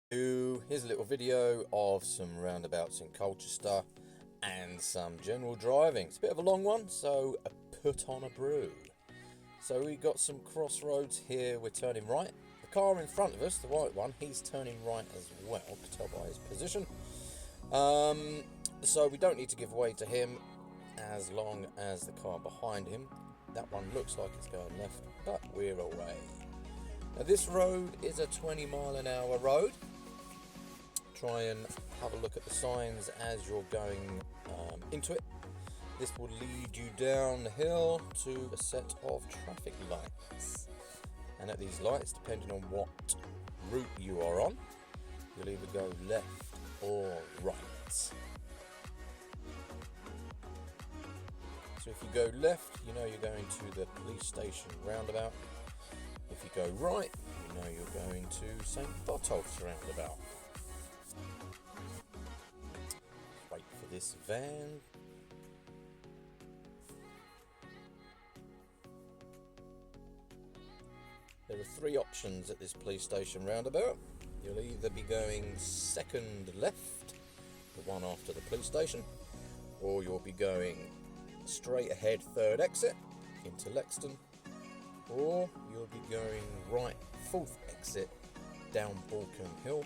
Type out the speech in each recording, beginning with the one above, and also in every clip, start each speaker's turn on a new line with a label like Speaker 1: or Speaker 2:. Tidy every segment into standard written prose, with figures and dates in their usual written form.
Speaker 1: Here's a little video of some roundabouts in Colchester and some general driving. It's a bit of a long one, so put on a brew. So we got some crossroads here. We're turning right. The car in front of us, the white one, he's turning right as well. You can tell by his position. So we don't need to give way to him as long as the car behind him. That one looks like it's going left, but we're away. Now this road is a 20-mile-an-hour road. Try and have a look at the signs as you're going into it. This will lead you down the hill to a set of traffic lights. And at these lights, depending on what route you are on, you'll either go left or right. So if you go left, you know you're going to the police station roundabout. If you go right, you know you're going to St. Botolph's roundabout. Wait for this van. There are three options at this police station roundabout. You'll either be going second left, the one after the police station, or you'll be going straight ahead third exit into Lexton, or you'll be going right fourth exit down Balcombe Hill.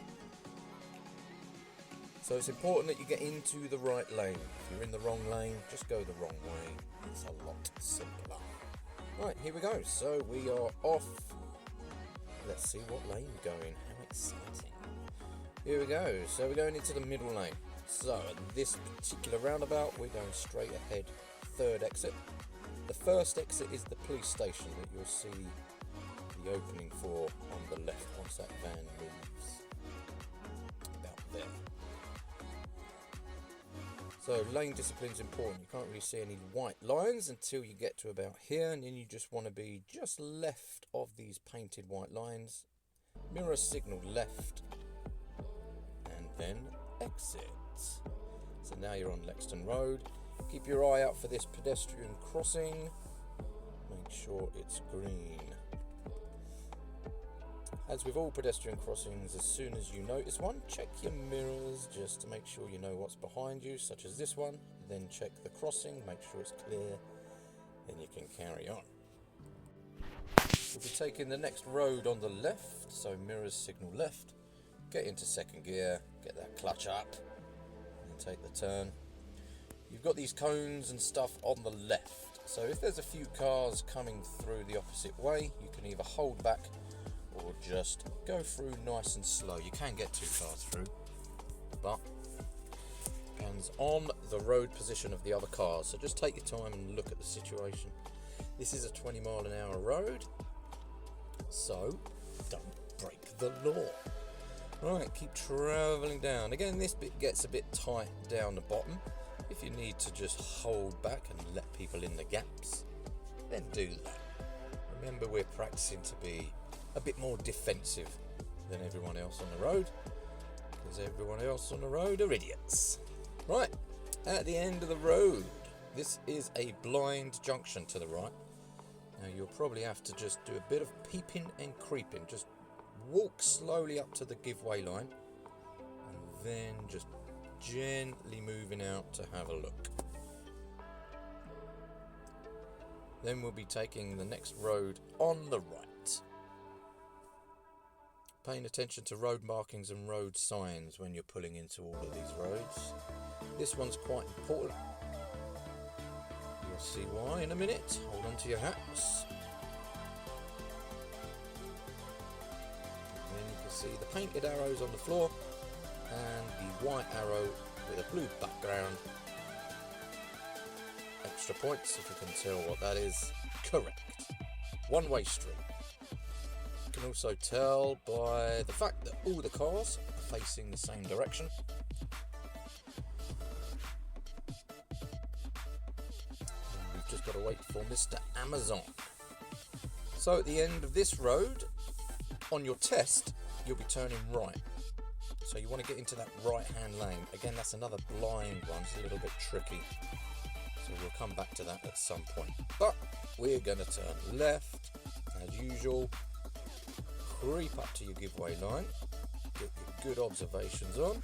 Speaker 1: So it's important that you get into the right lane. If you're in the wrong lane, just go the wrong way. It's a lot simpler. Right, here we go. So we are off. Let's see what lane we're going. How exciting. Here we go. So we're going into the middle lane. So at this particular roundabout, we're going straight ahead third exit. The first exit is the police station that you'll see the opening for on the left once that van moves. About there. So lane discipline is important. You can't really see any white lines until you get to about here, and then you just want to be just left of these painted white lines. Mirror signal left, and then exit. So now you're on Lexton Road. Keep your eye out for this pedestrian crossing. Make sure it's green. As with all pedestrian crossings, as soon as you notice one, check your mirrors just to make sure you know what's behind you, such as this one. Then check the crossing, make sure it's clear, then you can carry on. We'll be taking the next road on the left, so mirrors signal left. Get into second gear, get that clutch up, and take the turn. You've got these cones and stuff on the left, so if there's a few cars coming through the opposite way, you can either hold back or just go through nice and slow. You can get two cars through, but depends on the road position of the other cars. So just take your time and look at the situation. This is a 20-mile-an-hour road, so don't break the law. Right, keep travelling down. Again, this bit gets a bit tight down the bottom. If you need to just hold back and let people in the gaps, then do that. Remember, we're practicing to be a bit more defensive than everyone else on the road, because everyone else on the road are idiots. Right, at the end of the road, this is a blind junction to the right. Now you'll probably have to just do a bit of peeping and creeping. Just walk slowly up to the giveaway line and then just gently moving out to have a look. Then we'll be taking the next road on the right. Paying attention to road markings and road signs when you're pulling into all of these roads. This one's quite important. You'll see why in a minute. Hold on to your hats. And then you can see the painted arrows on the floor and the white arrow with a blue background. Extra points if you can tell what that is. Correct. One-way street. You can also tell by the fact that all the cars are facing the same direction. And we've just got to wait for Mr. Amazon. So at the end of this road, on your test, you'll be turning right. So you want to get into that right-hand lane. Again, that's another blind one. It's a little bit tricky. So we'll come back to that at some point. But we're going to turn left, as usual. Creep up to your giveaway line. Get your good observations on.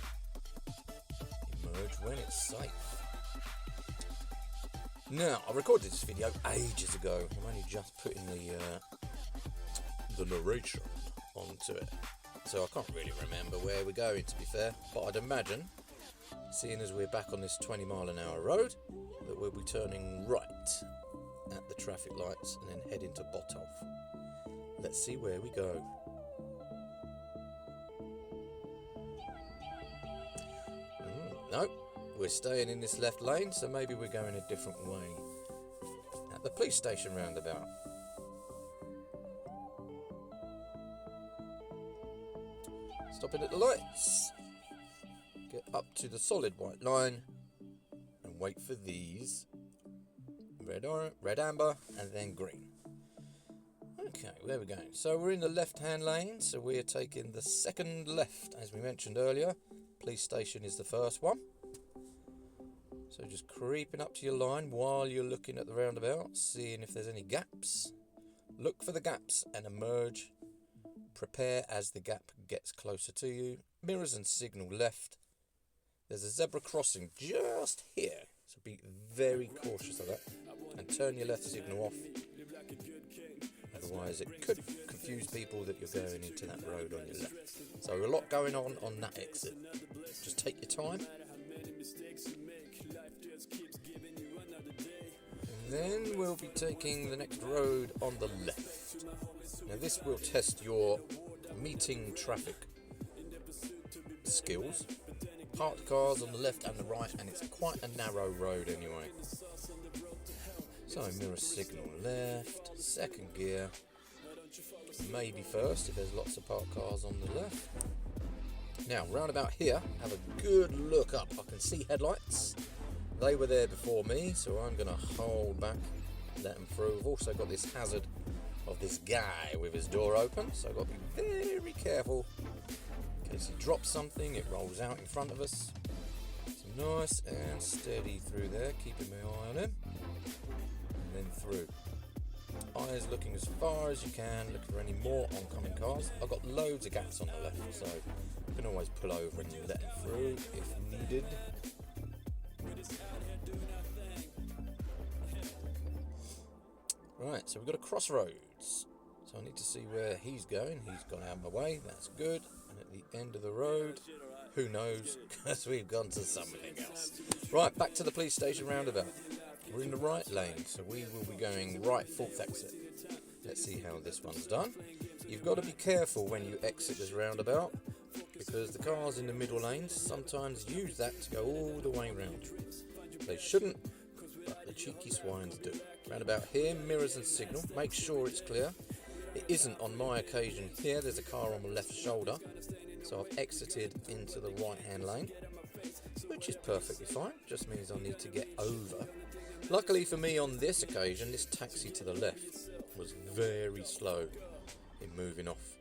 Speaker 1: Emerge when it's safe. Now, I recorded this video ages ago. I'm only just putting the narration onto it, so I can't really remember where we're going, to be fair, but I'd imagine, seeing as we're back on this 20-mile-an-hour road, that we'll be turning right at the traffic lights and then head into Botolph. Let's see where we go. No, we're staying in this left lane, so maybe we're going a different way. At the police station roundabout. Stopping at the lights. Get up to the solid white line and wait for these. Red, amber, and then green. Okay, there we go. So we're in the left-hand lane, so we're taking the second left, as we mentioned earlier. Police station is the first one. So just creeping up to your line while you're looking at the roundabout, seeing if there's any gaps. Look for the gaps and emerge. Prepare as the gap gets closer to you. Mirrors and signal left. There's a zebra crossing just here, so be very cautious of that. And turn your left signal off. Otherwise it could confuse people that you're going into that road on your left. So a lot going on that exit. Just take your time. And then we'll be taking the next road on the left. Now this will test your meeting traffic skills. Parked cars on the left and the right, and it's quite a narrow road anyway. So mirror signal left, second gear, maybe first if there's lots of parked cars on the left. Now round about here, have a good look up. I can see headlights. They were there before me, so I'm going to hold back, let them through. I've also got this hazard of this guy with his door open, so I've got to be very careful. In case he drops something, it rolls out in front of us. So nice and steady through there, keeping my eye on him. And then through. Eyes looking as far as you can, looking for any more oncoming cars. I've got loads of gaps on the left, so you can always pull over and let him through if needed. Right, so we've got a crossroads. So I need to see where he's going. He's gone out of my way, that's good. And at the end of the road, who knows, because we've gone to something else. Right, back to the police station roundabout. We're in the right lane, so we will be going right fourth exit. Let's see how this one's done. You've got to be careful when you exit this roundabout, because the cars in the middle lanes sometimes use that to go all the way round. They shouldn't, but the cheeky swines do. Roundabout here, mirrors and signal. Make sure it's clear. It isn't on my occasion here. There's a car on my left shoulder, so I've exited into the right-hand lane, which is perfectly fine. Just means I need to get over. Luckily for me on this occasion, this taxi to the left was very slow in moving off,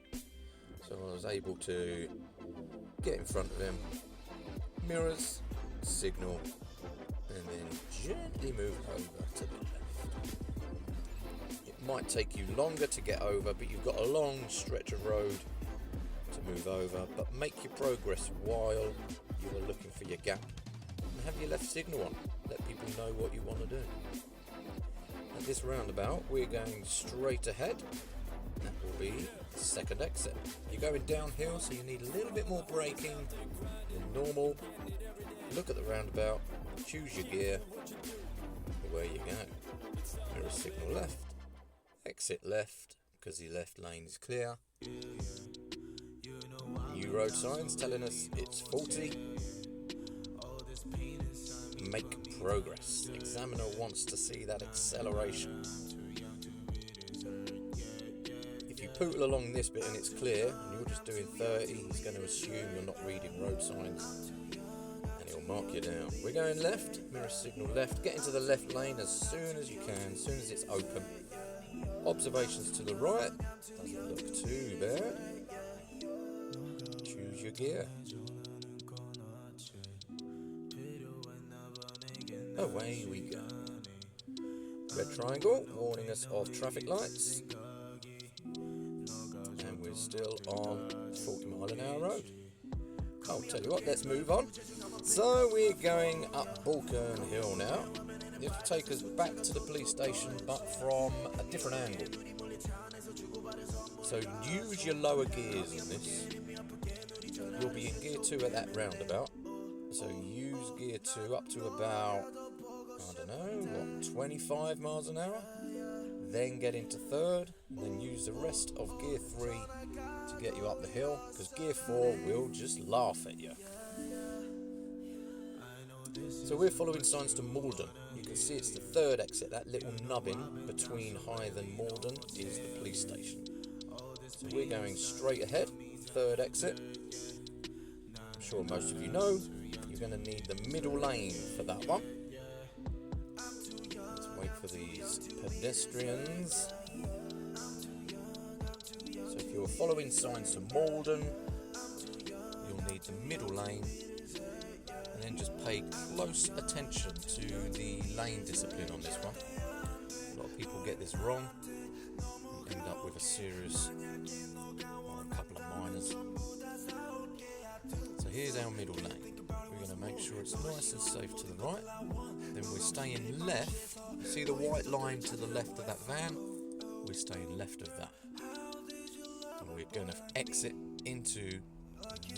Speaker 1: so I was able to get in front of him, mirrors, signal, and then gently move over to the left. It might take you longer to get over, but you've got a long stretch of road to move over, but make your progress while you are looking for your gap, and have your left signal on. Let people know what you want to do. At this roundabout, we're going straight ahead. That will be the second exit. You're going downhill, so you need a little bit more braking than normal. Look at the roundabout, choose your gear, away you go. Mirror signal left, exit left, because the left lane is clear. New road signs telling us it's 40. Make progress. Examiner wants to see that acceleration. If you pootle along this bit and it's clear and you're just doing 30, he's going to assume you're not reading road signs and he'll mark you down. We're going left, mirror signal left. Get into the left lane as soon as you can, as soon as it's open. Observations to the right, doesn't look too bad. Choose your gear. Away we go. Red triangle warning us of traffic lights, and we're still on 40-mile-an-hour road. I'll tell you what, let's move on. So we're going up Balkern Hill now. This will take us back to the police station, but from a different angle. So use your lower gears in this. You'll be in gear 2 at that roundabout. So use gear 2 up to about, I don't know, 25 miles an hour. Then get into third, and then use the rest of gear 3 to get you up the hill, because gear 4 will just laugh at you. So we're following signs to Malden. You can see it's the third exit. That little nubbin between Hythe and Malden is the police station. So we're going straight ahead, third exit. I'm sure most of you know, you're going to need the middle lane for that one. Let's wait for these pedestrians. So if you're following signs to Malden, you'll need the middle lane. And then just pay close attention to the lane discipline on this one. A lot of people get this wrong and end up with a serious, or a couple of minors. So here's our middle lane. We're going to make sure it's nice and safe to the right. Then we're staying left. See the white line to the left of that van? We're staying left of that. And we're going to exit into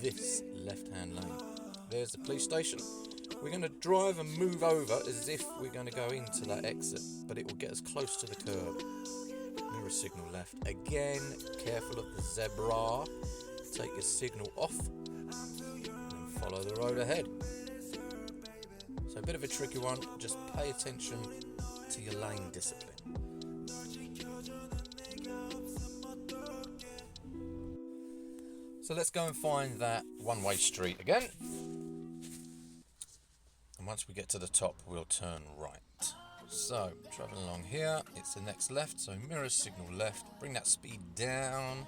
Speaker 1: this left-hand lane. There's the police station. We're going to drive and move over as if we're going to go into that exit, but it will get us close to the curb. Mirror signal left. Again, careful of the zebra. Take your signal off and follow the road ahead. So a bit of a tricky one. Just pay attention to your lane discipline. So let's go and find that one-way street again. And once we get to the top, we'll turn right. So, travelling along here, it's the next left, so mirror signal left. Bring that speed down.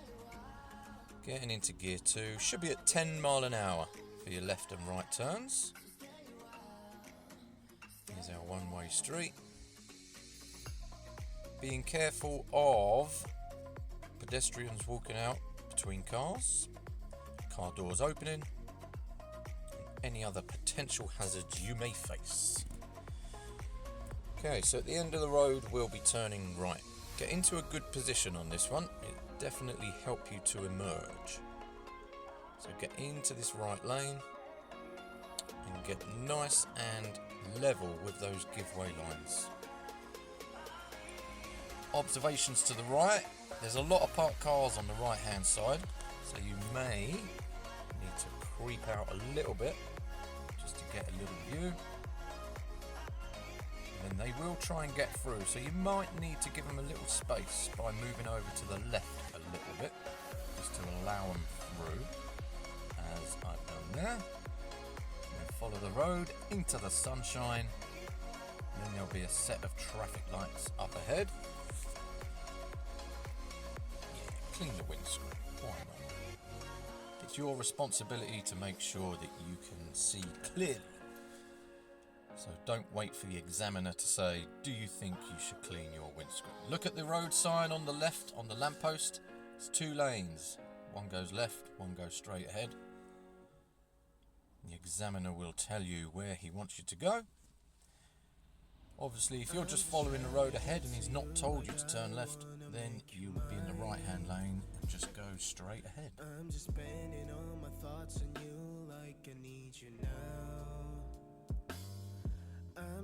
Speaker 1: Getting into gear 2. Should be at 10 mile an hour for your left and right turns. Here's our one-way street. Being careful of pedestrians walking out between cars. Car doors opening, and any other potential hazards you may face. Okay, so at the end of the road we'll be turning right. Get into a good position on this one. It definitely help you to emerge. So get into this right lane and get nice and level with those giveaway lines. Observations to the right. There's a lot of parked cars on the right hand side, so you may need to creep out a little bit just to get a little view. And then they will try and get through, so you might need to give them a little space by moving over to the left a little bit just to allow them through, as I've done there. Then follow the road into the sunshine, and then there'll be a set of traffic lights up ahead. Yeah, clean the windscreen. Why not? It's your responsibility to make sure that you can see clearly. So don't wait for the examiner to say, do you think you should clean your windscreen? Look at the road sign on the left, on the lamppost. It's 2 lanes. One goes left, one goes straight ahead. The examiner will tell you where he wants you to go. Obviously, if you're just following the road ahead and he's not told you to turn left, then you would be in the right-hand lane and just go straight ahead. I'm just spending all my thoughts on you like I need you now.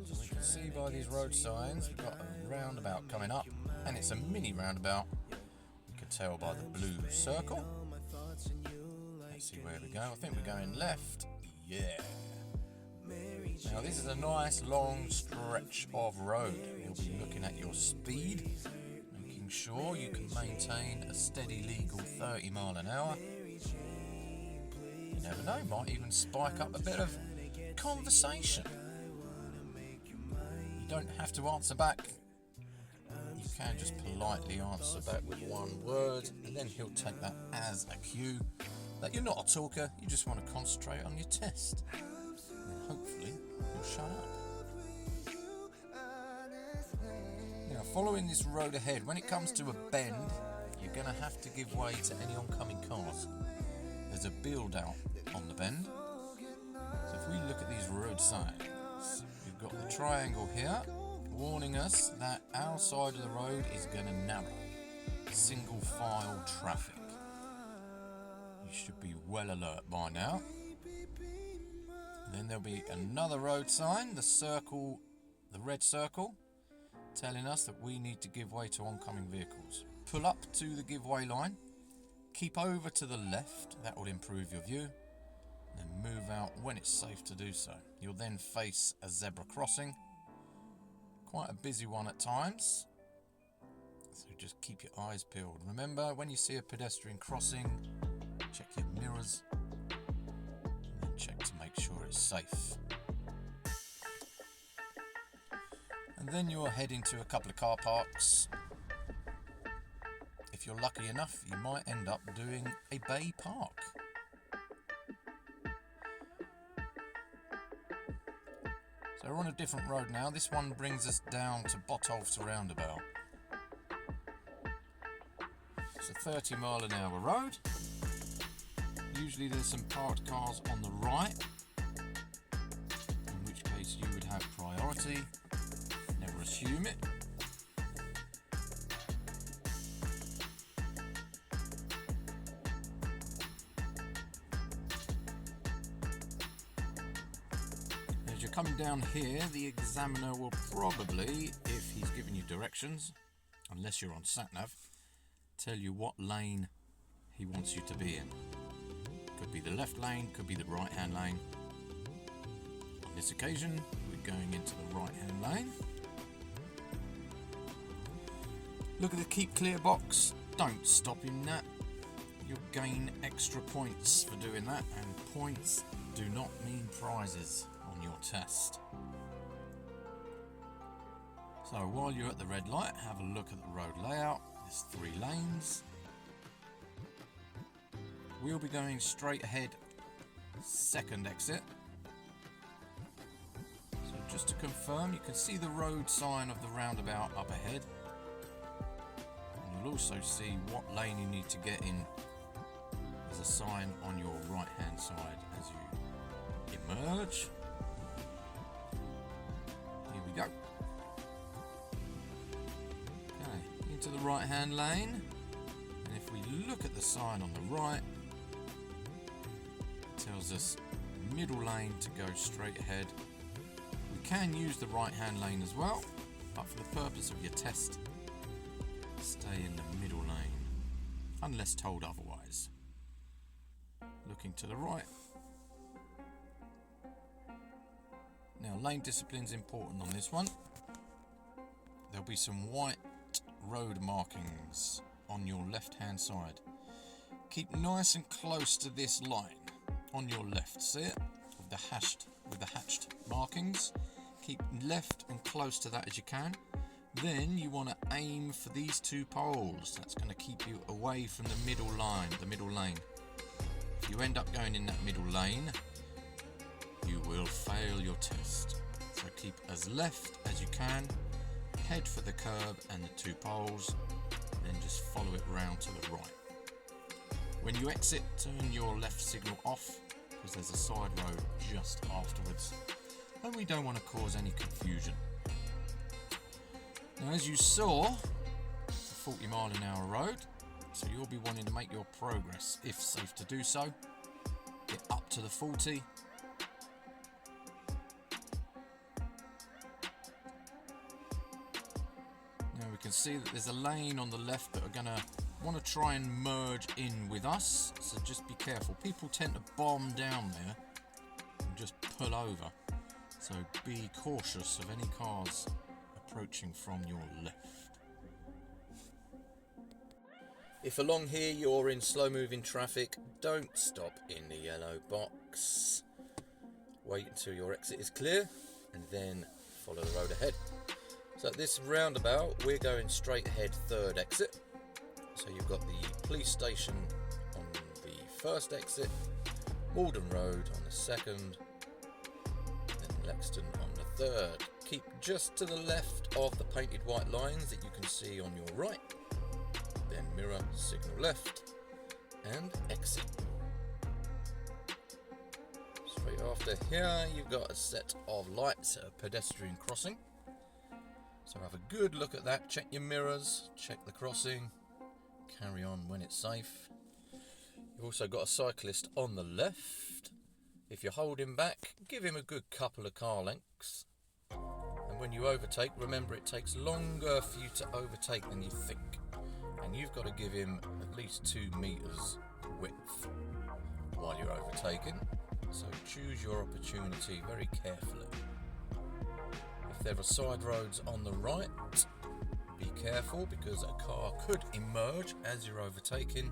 Speaker 1: So we can see by these road signs, we've got a roundabout coming up, and it's a mini roundabout. You can tell by the blue circle. Let's see where we go. I think we're going left. Yeah. Now this is a nice long stretch of road. You'll be looking at your speed, making sure you can maintain a steady legal 30 mile an hour. You never know, might even spike up a bit of conversation. You don't have to answer back. You can just politely answer back with one word, and then he'll take that as a cue that you're not a talker, you just want to concentrate on your test. And hopefully you'll shut up. Now, following this road ahead, when it comes to a bend, you're going to have to give way to any oncoming cars. There's a build out on the bend. So if we look at these road signs, we've got the triangle here warning us that our side of the road is going to narrow. Single file traffic. You should be well alert by now. Then there'll be another road sign, the circle, the red circle, telling us that we need to give way to oncoming vehicles. Pull up to the giveaway line, keep over to the left, that will improve your view, then move out when it's safe to do so. You'll then face a zebra crossing, quite a busy one at times, so just keep your eyes peeled. Remember, when you see a pedestrian crossing, check your mirrors, and then check to make sure it's safe. And then you're heading to a couple of car parks. If you're lucky enough, you might end up doing a bay park. So we're on a different road now. This one brings us down to Botolph's roundabout. It's a 30-mile-an-hour road. Usually there's some parked cars on the right, in which case you would have priority. Never assume it. As you're coming down here, the examiner will probably, if he's giving you directions, unless you're on sat-nav, tell you what lane he wants you to be in. Could be the left lane, could be the right-hand lane. On this occasion, we're going into the right-hand lane. Look at the keep clear box. Don't stop in that. You'll gain extra points for doing that, and points do not mean prizes on your test. So while you're at the red light, have a look at the road layout. There's 3 lanes. We'll be going straight ahead, second exit. So just to confirm, you can see the road sign of the roundabout up ahead. And you'll also see what lane you need to get in. There's a sign on your right hand side as you emerge. Here we go. Okay, into the right hand lane. And if we look at the sign on the right, tells us middle lane to go straight ahead. We can use the right hand lane as well, but for the purpose of your test, stay in the middle lane, unless told otherwise. Looking to the right. Now, lane discipline's important on this one. There'll be some white road markings on your left hand side. Keep nice and close to this line. On your left, see it? With the hatched markings. Keep left and close to that as you can. Then you want to aim for these 2 poles. That's going to keep you away from the middle line, the middle lane. If you end up going in that middle lane, you will fail your test. So keep as left as you can, head for the curb and the 2 poles, then just follow it round to the right. When you exit, turn your left signal off, because there's a side road just afterwards, and we don't want to cause any confusion. Now, as you saw, it's a 40-mile-an-hour road, so you'll be wanting to make your progress, if safe to do so. Get up to the 40. Now we can see that there's a lane on the left that are going to want to try and merge in with us, so just be careful. People tend to bomb down there and just pull over, so be cautious of any cars approaching from your left. If along here you're in slow moving traffic, don't stop in the yellow box. Wait until your exit is clear and then follow the road ahead. So at this roundabout we're going straight ahead, third exit. So you've got the police station on the first exit, Malden Road on the second, and Lexton on the third. Keep just to the left of the painted white lines that you can see on your right, then mirror, signal left, and exit. after here you've got a set of lights at a pedestrian crossing. So have a good look at that, check your mirrors, check the crossing, carry on when it's safe. You've also got a cyclist on the left. If you're holding back, give him a good couple of car lengths. And when you overtake, remember it takes longer for you to overtake than you think. And you've got to give him at least 2 meters width while you're overtaking. So choose your opportunity very carefully. If there are side roads on the right, be careful because a car could emerge as you're overtaking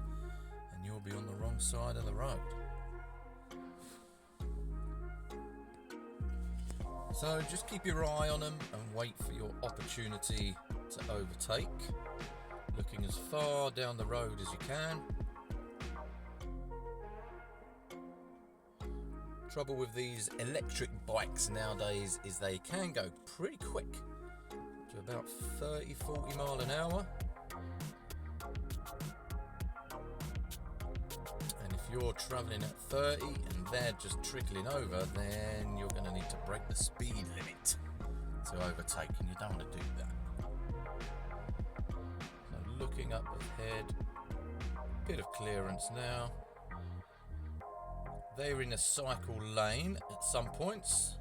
Speaker 1: and you'll be on the wrong side of the road. So just keep your eye on them and wait for your opportunity to overtake, looking as far down the road as you can. Trouble with these electric bikes nowadays is they can go pretty quick, to about 30-40 mile an hour. And if you're travelling at 30 and they're just trickling over, then you're going to need to break the speed limit to overtake, and you don't want to do that. So looking up ahead, bit of clearance now. They're in a cycle lane at some points.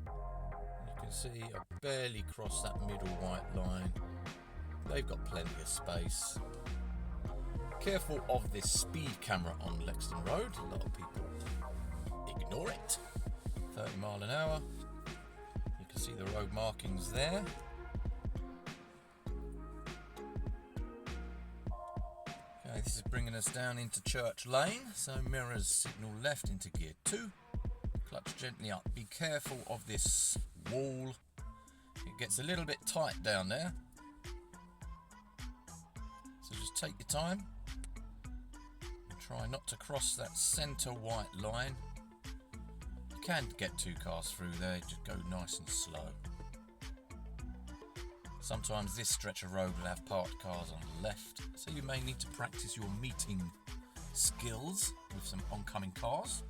Speaker 1: You can see I barely crossed that middle white line. They've got plenty of space. Careful of this speed camera on Lexton Road. A lot of people ignore it. 30 mile an hour. You can see the road markings there. Okay, this is bringing us down into Church Lane. So mirrors signal left into gear 2. Clutch gently up. Be careful of this wall. It gets a little bit tight down there. So just take your time. And try not to cross that centre white line. You can get 2 cars through there, just go nice and slow. Sometimes this stretch of road will have parked cars on the left, so you may need to practice your meeting skills with some oncoming cars.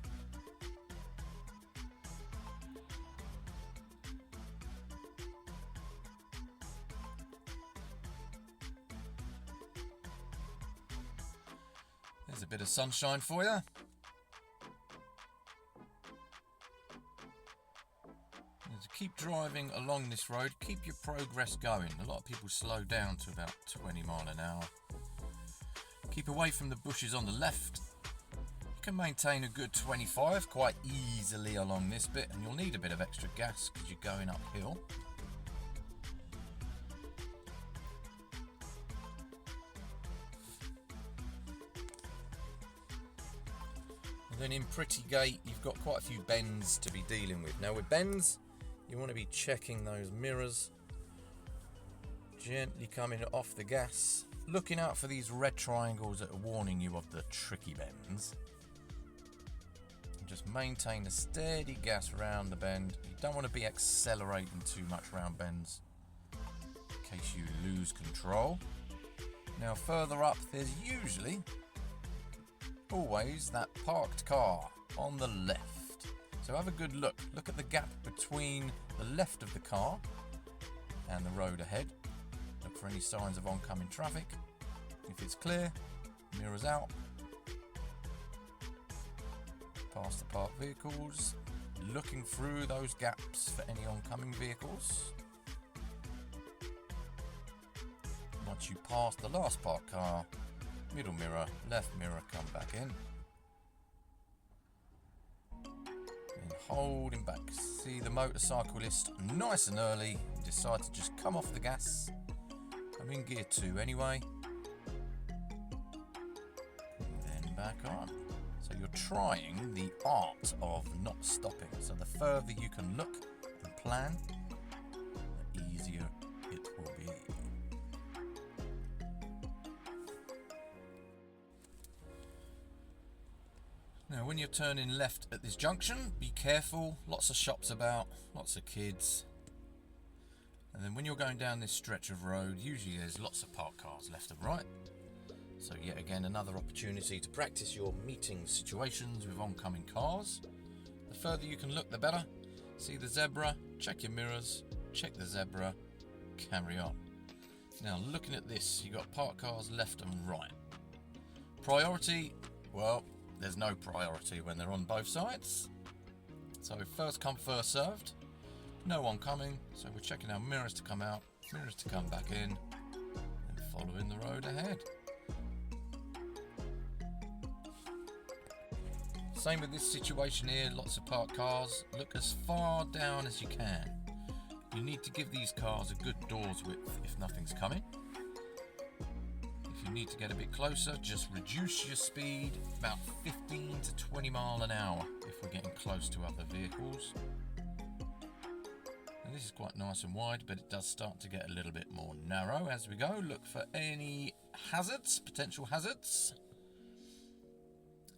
Speaker 1: There's a bit of sunshine for you. Keep driving along this road, keep your progress going. A lot of people slow down to about 20 mile an hour. Keep away from the bushes on the left. You can maintain a good 25 quite easily along this bit, and you'll need a bit of extra gas because you're going uphill. And then in Pretty Gate, you've got quite a few bends to be dealing with. Now with bends, you want to be checking those mirrors, gently coming off the gas, looking out for these red triangles that are warning you of the tricky bends. And just maintain a steady gas around the bend. You don't want to be accelerating too much around bends in case you lose control. Now further up, there's usually always that parked car on the left. So have a good look. Look at the gap between the left of the car and the road ahead. Look for any signs of oncoming traffic. If it's clear, mirrors out. Past the parked vehicles. Looking through those gaps for any oncoming vehicles. Once you pass the last parked car, middle mirror, left mirror, come back in. Holding back. See the motorcyclist nice and early. Decide to just come off the gas. I'm in gear 2 anyway. And then back on. So you're trying the art of not stopping. So the further you can look and plan, the easier it will be. Now when you're turning left at this junction, be careful, lots of shops about, lots of kids. And then when you're going down this stretch of road, usually there's lots of parked cars left and right. So yet again, another opportunity to practice your meeting situations with oncoming cars. The further you can look, the better. See the zebra, check your mirrors, check the zebra, carry on. Now looking at this, you've got parked cars left and right. Priority, well, there's no priority when they're on both sides. So first come, first served. No one coming, so we're checking our mirrors to come out, mirrors to come back in, and following the road ahead. Same with this situation here, lots of parked cars. Look as far down as you can. You need to give these cars a good door's width if nothing's coming. If you need to get a bit closer, just reduce your speed about 15 to 20 mile an hour if we're getting close to other vehicles. And this is quite nice and wide, but it does start to get a little bit more narrow as we go. Look for any hazards, potential hazards.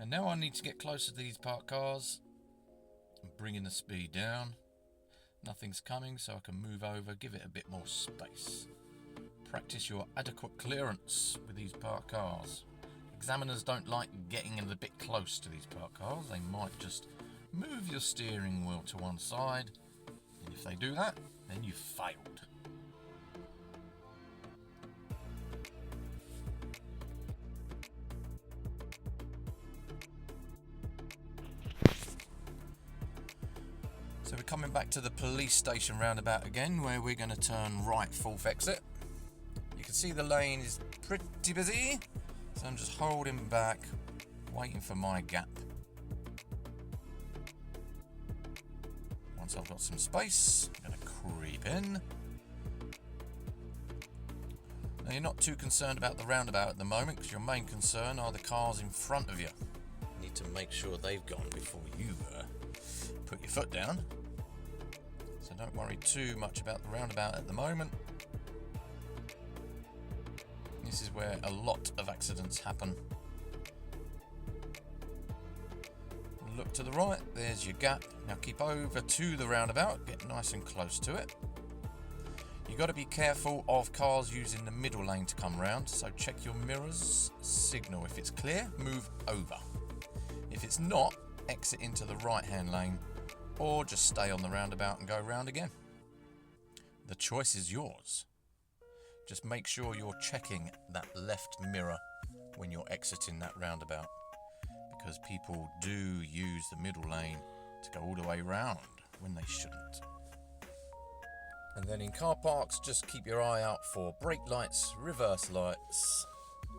Speaker 1: And now I need to get closer to these parked cars and bringing the speed down. Nothing's coming, so I can move over, give it a bit more space. Practice your adequate clearance with these parked cars. Examiners don't like getting a bit close to these parked cars. They might just move your steering wheel to one side, and if they do that, then you've failed. So we're coming back to the police station roundabout again, where we're going to turn right fourth exit. You can see the lane is pretty busy, so I'm just holding back, waiting for my gap. Once I've got some space, I'm going to creep in. Now you're not too concerned about the roundabout at the moment, because your main concern are the cars in front of you. You need to make sure they've gone before you put your foot down. So don't worry too much about the roundabout at the moment. This is where a lot of accidents happen. Look to the right, there's your gap. Now keep over to the roundabout, get nice and close to it. You've got to be careful of cars using the middle lane to come round, so check your mirrors, signal. If it's clear, move over. If it's not, exit into the right hand lane, or just stay on the roundabout and go round again. The choice is yours. Just make sure you're checking that left mirror when you're exiting that roundabout, because people do use the middle lane to go all the way round when they shouldn't. And then in car parks, just keep your eye out for brake lights, reverse lights.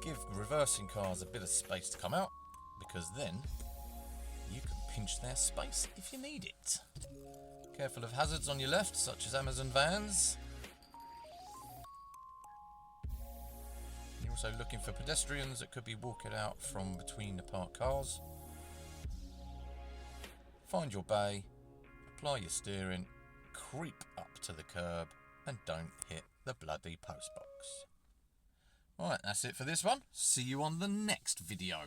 Speaker 1: Give reversing cars a bit of space to come out, because then you can pinch their space if you need it. Careful of hazards on your left, such as Amazon vans. You're also looking for pedestrians that could be walking out from between the parked cars. Find your bay, apply your steering, creep up to the curb, and don't hit the bloody postbox. Alright, that's it for this one. See you on the next video.